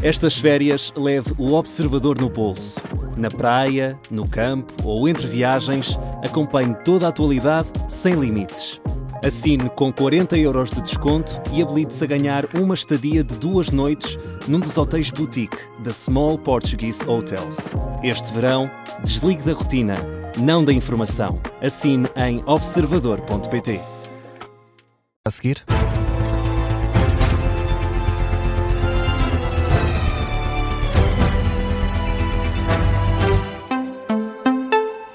Estas férias leve o Observador no bolso. Na praia, no campo ou entre viagens, acompanhe toda a atualidade sem limites. Assine com 40€ de desconto e habilite-se a ganhar uma estadia de 2 noites num dos hotéis boutique da Small Portuguese Hotels. Este verão, desligue da rotina, não da informação. Assine em observador.pt. A seguir...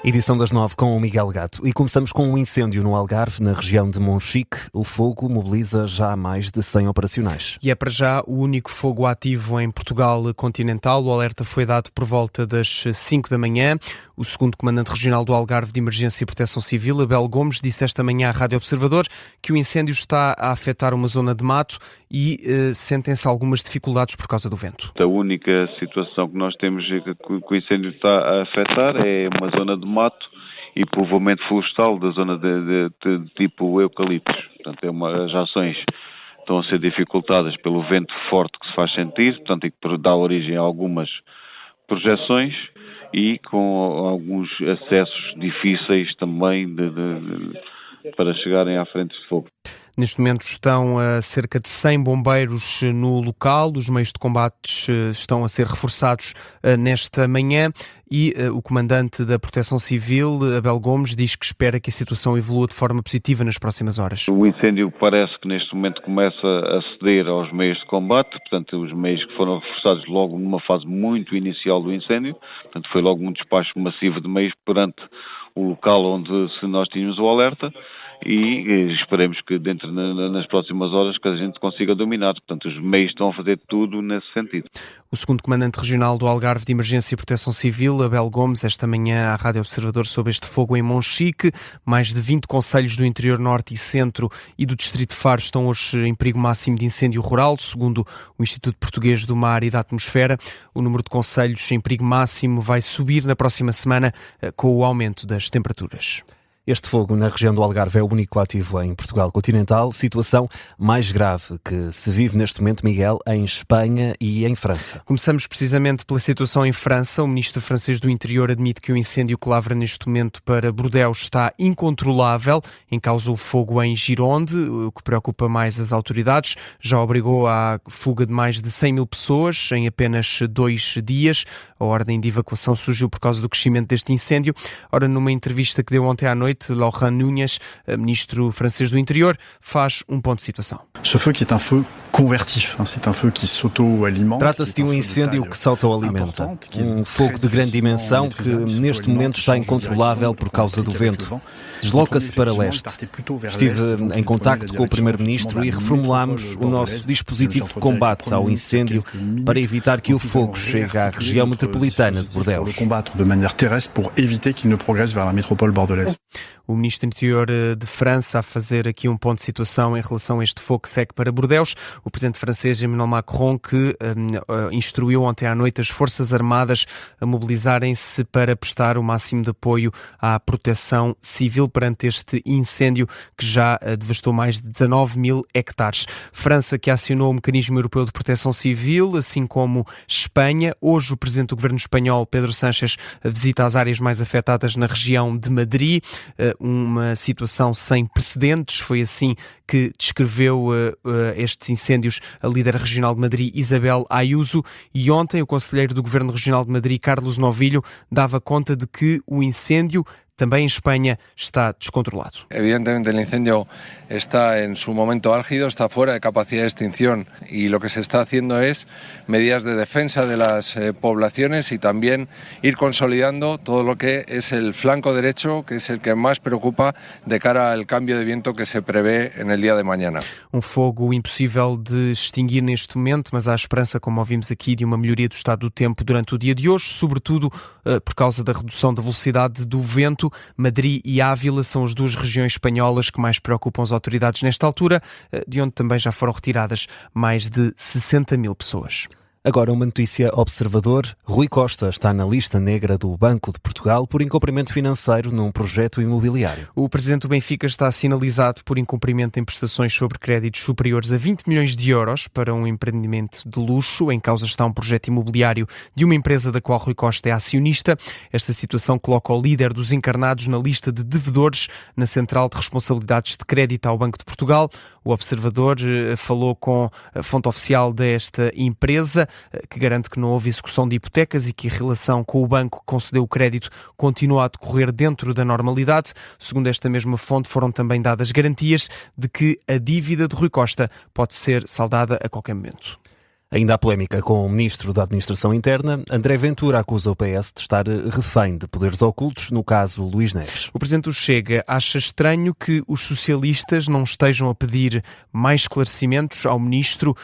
Edição das 9 com o Miguel Gato. E começamos com um incêndio no Algarve, na região de Monchique. O fogo mobiliza já mais de 100 operacionais. E é para já o único fogo ativo em Portugal continental. O alerta foi dado por volta das 5 da manhã. O segundo comandante regional do Algarve de Emergência e Proteção Civil, Abel Gomes, disse esta manhã à Rádio Observador que o incêndio está a afetar uma zona de mato e sentem-se algumas dificuldades por causa do vento. A única situação que nós temos que o incêndio está a afetar é uma zona de mato e povoamento florestal da zona de tipo eucaliptos. Portanto, as ações estão a ser dificultadas pelo vento forte que se faz sentir, portanto, e que dá origem a algumas projeções e com alguns acessos difíceis também para chegarem à frente de fogo. Neste momento estão cerca de 100 bombeiros no local, os meios de combate estão a ser reforçados nesta manhã e o comandante da Proteção Civil, Abel Gomes, diz que espera que a situação evolua de forma positiva nas próximas horas. O incêndio parece que neste momento começa a ceder aos meios de combate, portanto os meios que foram reforçados logo numa fase muito inicial do incêndio, portanto foi logo um despacho massivo de meios perante o local onde nós tínhamos o alerta. E esperemos que nas próximas horas que a gente consiga dominar. Portanto, os meios estão a fazer tudo nesse sentido. O segundo comandante regional do Algarve de Emergência e Proteção Civil, Abel Gomes, esta manhã à Rádio Observador sobre este fogo em Monchique. Mais de 20 concelhos do interior norte e centro e do distrito de Faro estão hoje em perigo máximo de incêndio rural, segundo o Instituto Português do Mar e da Atmosfera. O número de concelhos em perigo máximo vai subir na próxima semana com o aumento das temperaturas. Este fogo na região do Algarve é o único ativo em Portugal continental, situação mais grave que se vive neste momento, Miguel, em Espanha e em França. Começamos precisamente pela situação em França. O ministro francês do Interior admite que o incêndio que lavra neste momento para Bordeaux está incontrolável. Em causa o fogo em Gironde, o que preocupa mais as autoridades. Já obrigou à fuga de mais de 100 mil pessoas em apenas 2 dias. A ordem de evacuação surgiu por causa do crescimento deste incêndio. Ora, numa entrevista que deu ontem à noite, Laurent Nunez, ministro francês do Interior, faz um ponto de situação. Ce feu qui est un feu convertif, c'est un feu qui s'auto-alimente. Trata-se de um incêndio que se autoalimenta. Um fogo de grande dimensão que neste momento está incontrolável por causa do vento. Desloca-se para leste. Estive em contacto com o primeiro-ministro e reformulámos o nosso dispositivo de combate ao incêndio para evitar que o fogo chegue à região metropolitana de Bordeaux. Combattre de maneira terrestre pour éviter qu'il ne progresse vers la métropole bordelaise. O ministro do Interior de França a fazer aqui um ponto de situação em relação a este fogo que segue para Bordeaux. O presidente francês Emmanuel Macron que instruiu ontem à noite as Forças Armadas a mobilizarem-se para prestar o máximo de apoio à proteção civil perante este incêndio que já devastou mais de 19 mil hectares. França que acionou o Mecanismo Europeu de Proteção Civil, assim como Espanha. Hoje o presidente do governo espanhol, Pedro Sánchez, visita as áreas mais afetadas na região de Madrid. Uma situação sem precedentes, foi assim que descreveu estes incêndios a líder regional de Madrid, Isabel Ayuso, e ontem o conselheiro do Governo Regional de Madrid, Carlos Novillo, dava conta de que o incêndio também em Espanha está descontrolado. Evidentemente el incendio está en su momento álgido, está fuera de capacidad de extinción y lo que se está haciendo es medidas de defensa de las poblaciones y también ir consolidando todo lo que es el flanco derecho, que es el que más preocupa de cara al cambio de viento que se prevé en el día de mañana. Um fogo impossível de extinguir neste momento, mas há esperança, como ouvimos aqui, de uma melhoria do estado do tempo durante o dia de hoje, sobretudo por causa da redução da velocidade do vento. Madrid e Ávila são as duas regiões espanholas que mais preocupam as autoridades nesta altura, de onde também já foram retiradas mais de 60 mil pessoas. Agora uma notícia observador. Rui Costa está na lista negra do Banco de Portugal por incumprimento financeiro num projeto imobiliário. O presidente do Benfica está sinalizado por incumprimento em prestações sobre créditos superiores a 20 milhões de euros para um empreendimento de luxo. Em causa está um projeto imobiliário de uma empresa da qual Rui Costa é acionista. Esta situação coloca o líder dos encarnados na lista de devedores na Central de Responsabilidades de Crédito ao Banco de Portugal. O observador falou com a fonte oficial desta empresa, que garante que não houve execução de hipotecas e que a relação com o banco que concedeu o crédito continua a decorrer dentro da normalidade. Segundo esta mesma fonte, foram também dadas garantias de que a dívida de Rui Costa pode ser saldada a qualquer momento. Ainda há polémica com o ministro da Administração Interna. André Ventura acusa o PS de estar refém de poderes ocultos, no caso Luís Neves. O presidente do Chega acha estranho que os socialistas não estejam a pedir mais esclarecimentos ao ministro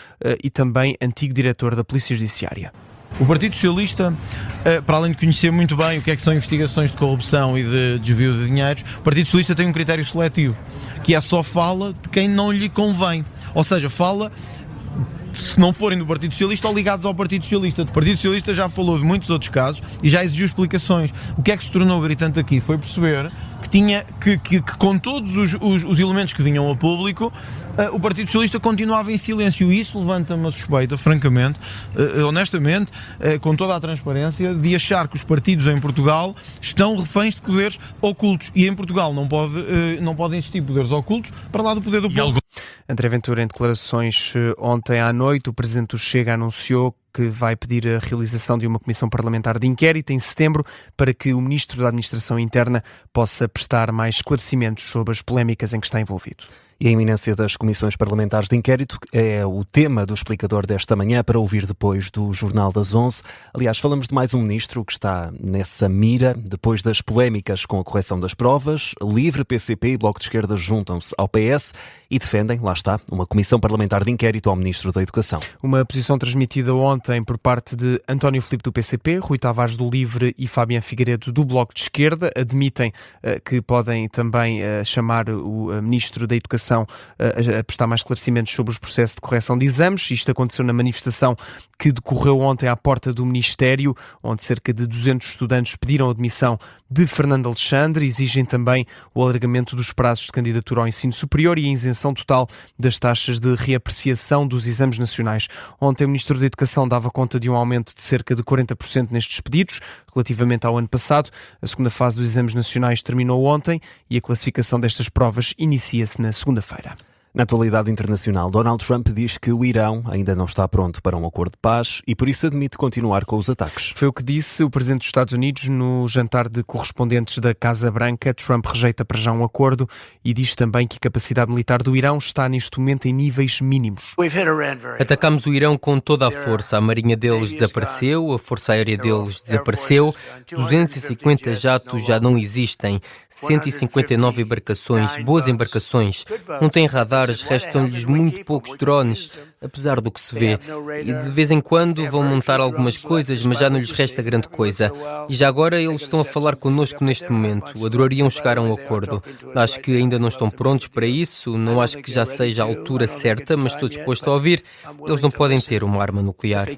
e também antigo diretor da Polícia Judiciária. O Partido Socialista, para além de conhecer muito bem o que é que são investigações de corrupção e de desvio de dinheiros, o Partido Socialista tem um critério seletivo, que é só fala de quem não lhe convém. Ou seja, fala se não forem do Partido Socialista ou ligados ao Partido Socialista. O Partido Socialista já falou de muitos outros casos e já exigiu explicações. O que é que se tornou gritante aqui foi perceber que com todos os elementos que vinham a público, o Partido Socialista continuava em silêncio. E isso levanta-me a suspeita, francamente, honestamente, com toda a transparência, de achar que os partidos em Portugal estão reféns de poderes ocultos. E em Portugal não podem existir poderes ocultos para lá do poder do povo. André Ventura, em declarações ontem à noite, o presidente do Chega anunciou que vai pedir a realização de uma comissão parlamentar de inquérito em setembro para que o ministro da Administração Interna possa prestar mais esclarecimentos sobre as polémicas em que está envolvido. E a iminência das comissões parlamentares de inquérito é o tema do explicador desta manhã, para ouvir depois do Jornal das 11. Aliás, falamos de mais um ministro que está nessa mira, depois das polémicas com a correção das provas. Livre, PCP e Bloco de Esquerda juntam-se ao PS e defendem, lá está, uma comissão parlamentar de inquérito ao ministro da Educação. Uma posição transmitida ontem por parte de António Filipe do PCP, Rui Tavares do Livre e Fabián Figueiredo do Bloco de Esquerda. Admitem que podem também chamar o ministro da Educação a prestar mais esclarecimentos sobre os processos de correção de exames. Isto aconteceu na manifestação que decorreu ontem à porta do Ministério, onde cerca de 200 estudantes pediram a admissão de Fernando Alexandre. Exigem também o alargamento dos prazos de candidatura ao ensino superior e a isenção total das taxas de reapreciação dos exames nacionais. Ontem o Ministro da Educação dava conta de um aumento de cerca de 40% nestes pedidos, relativamente ao ano passado. A segunda fase dos exames nacionais terminou ontem e a classificação destas provas inicia-se na segunda-feira. Na atualidade internacional, Donald Trump diz que o Irão ainda não está pronto para um acordo de paz e por isso admite continuar com os ataques. Foi o que disse o Presidente dos Estados Unidos no jantar de correspondentes da Casa Branca. Trump rejeita para já um acordo e diz também que a capacidade militar do Irão está neste momento em níveis mínimos. Atacamos o Irão com toda a força. A marinha deles desapareceu, a força aérea deles desapareceu, 250 jatos já não existem, 159 embarcações, boas embarcações, não têm radar. Restam-lhes muito poucos drones, apesar do que se vê. E de vez em quando vão montar algumas coisas, mas já não lhes resta grande coisa. E já agora eles estão a falar connosco neste momento. Adorariam chegar a um acordo. Acho que ainda não estão prontos para isso. Não acho que já seja a altura certa, mas estou disposto a ouvir. Eles não podem ter uma arma nuclear.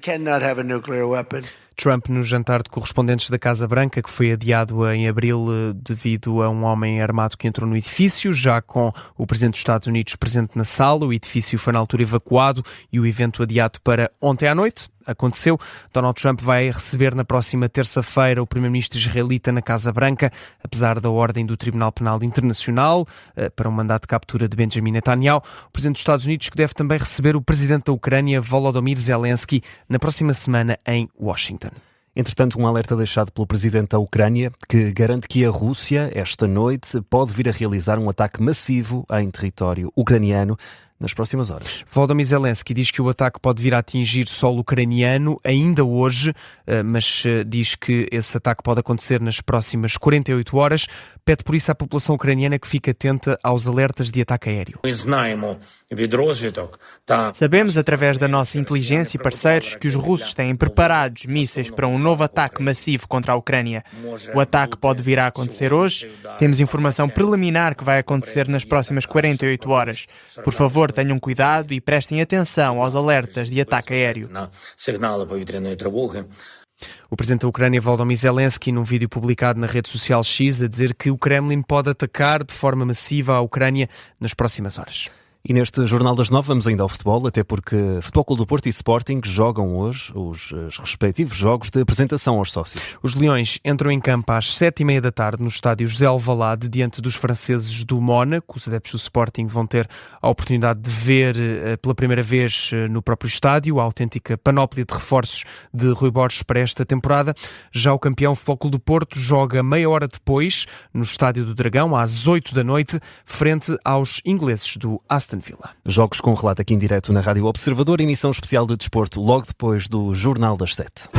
Trump no jantar de correspondentes da Casa Branca, que foi adiado em abril devido a um homem armado que entrou no edifício, já com o Presidente dos Estados Unidos presente na sala. O edifício foi na altura evacuado e o evento adiado para ontem à noite. Aconteceu. Donald Trump vai receber na próxima terça-feira o primeiro-ministro israelita na Casa Branca, apesar da ordem do Tribunal Penal Internacional para um mandato de captura de Benjamin Netanyahu. O Presidente dos Estados Unidos que deve também receber o Presidente da Ucrânia, Volodymyr Zelensky, na próxima semana em Washington. Entretanto, um alerta deixado pelo Presidente da Ucrânia, que garante que a Rússia, esta noite, pode vir a realizar um ataque massivo em território ucraniano nas próximas horas. Volodymyr Zelensky diz que o ataque pode vir a atingir solo ucraniano ainda hoje, mas diz que esse ataque pode acontecer nas próximas 48 horas. Pede por isso à população ucraniana que fique atenta aos alertas de ataque aéreo. Sabemos através da nossa inteligência e parceiros que os russos têm preparados mísseis para um novo ataque massivo contra a Ucrânia. O ataque pode vir a acontecer hoje. Temos informação preliminar que vai acontecer nas próximas 48 horas. Por favor, favor, tenham cuidado e prestem atenção aos alertas de ataque aéreo. O presidente da Ucrânia, Volodymyr Zelensky, num vídeo publicado na rede social X, a dizer que o Kremlin pode atacar de forma massiva a Ucrânia nas próximas horas. E neste Jornal das 9 vamos ainda ao futebol, até porque Futebol Clube do Porto e Sporting jogam hoje os respectivos jogos de apresentação aos sócios. Os Leões entram em campo às 7h30 da tarde no estádio José Alvalade, diante dos franceses do Mónaco. Os adeptos do Sporting vão ter a oportunidade de ver pela primeira vez no próprio estádio a autêntica panóplia de reforços de Rui Borges para esta temporada. Já o campeão Futebol Clube do Porto joga meia hora depois no estádio do Dragão, às 8 da noite, frente aos ingleses do Aston Villa. Jogos com relato aqui em direto na Rádio Observador, emissão especial de desporto logo depois do Jornal das 7.